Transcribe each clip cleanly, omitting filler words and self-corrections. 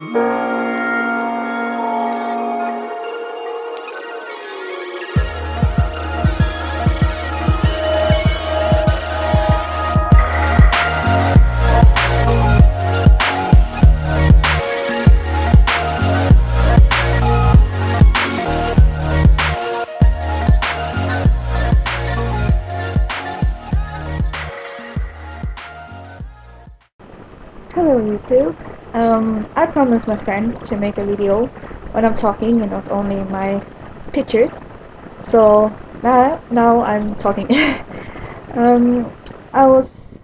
Hello YouTube. I promised my friends to make a video when I'm talking and not only my pictures. So now I'm talking. um, I was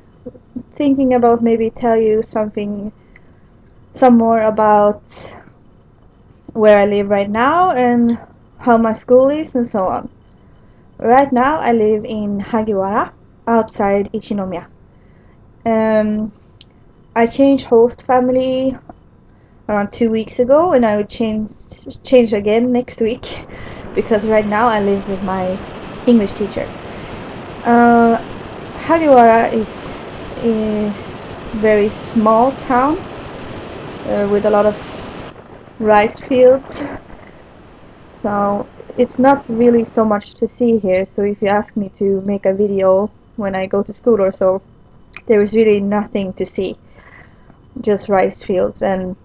thinking about maybe tell you some more about where I live right now and how my school is and so on. Right now I live in Hagiwara, outside Ichinomiya. Um, I changed host family around 2 weeks ago, and I would change again next week because right now I live with my English teacher. Uh, Hagiwara is a very small town with a lot of rice fields, so it's not really so much to see here. So if you ask me to make a video when I go to school or so, there is really nothing to see, just rice fields and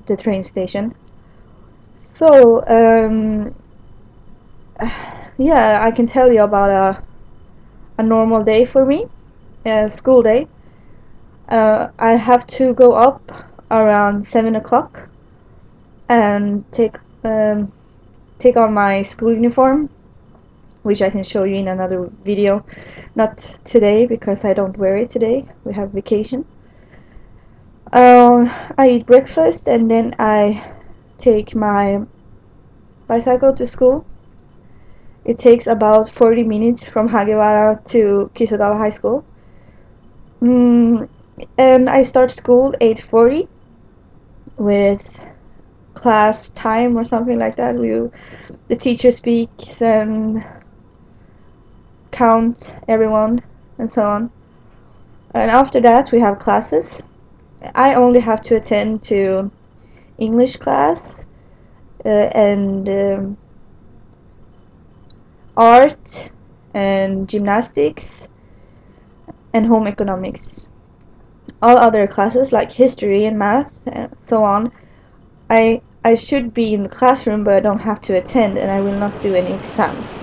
the train station. So yeah, I can tell you about a normal day for me, a school day. I have to go up around 7 o'clock and take on my school uniform, which I can show you in another video. Not today because I don't wear it today. We have vacation. I eat breakfast and then I take my bicycle to school. It takes about 40 minutes from Hagiwara to Kisadawa High School. And I start school 8:40 with class time or something like that. The teacher speaks and counts everyone and so on. And after that we have classes. I only have to attend to English class and art and gymnastics and home economics. All other classes like history and math and so on, I should be in the classroom, but I don't have to attend, and I will not do any exams.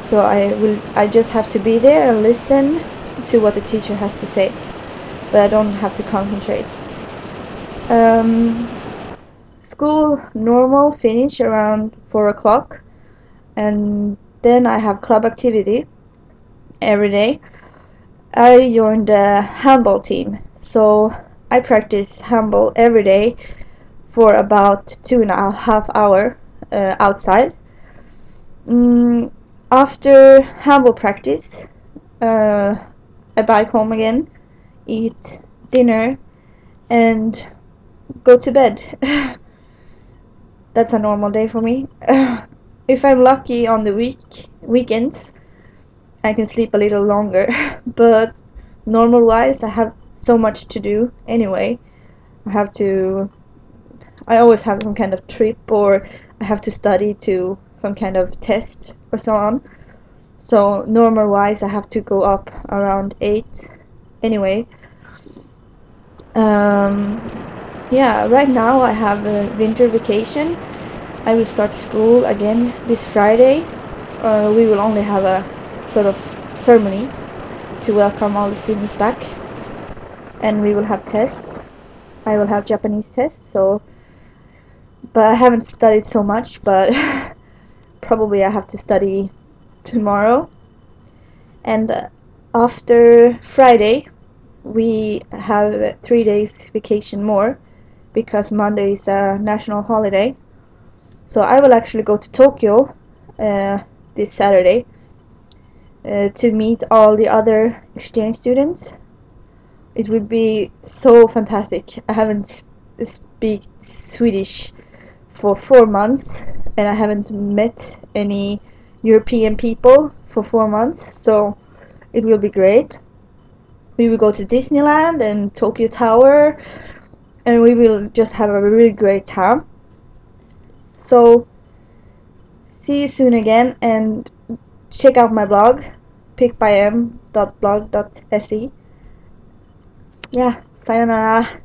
So I just have to be there and listen to what the teacher has to say, but I don't have to concentrate. School normal finish around 4 o'clock, and then I have club activity every day. I joined a handball team, so I practice handball every day for about 2.5 hours outside. After handball practice, I bike home again, eat dinner, and go to bed. That's a normal day for me. If I'm lucky on the weekends, I can sleep a little longer, but normal wise I have so much to do anyway. I always have some kind of trip, or I have to study to some kind of test or so on. So normal wise I have to go up around 8 anyway. Yeah, right now I have a winter vacation. I will start school again this Friday. We will only have a sort of ceremony to welcome all the students back, and we will have tests. I will have Japanese tests, but I haven't studied so much, but probably I have to study tomorrow. And after Friday we have 3 days vacation more, because Monday is a national holiday. So I will actually go to Tokyo this Saturday to meet all the other exchange students. It would be so fantastic. I haven't speak Swedish for 4 months, and I haven't met any European people for 4 months, so it will be great. We will go to Disneyland and Tokyo Tower and we will just have a really great time. So see you soon again, and check out my blog, pickbym.blog.se. Yeah, sayonara.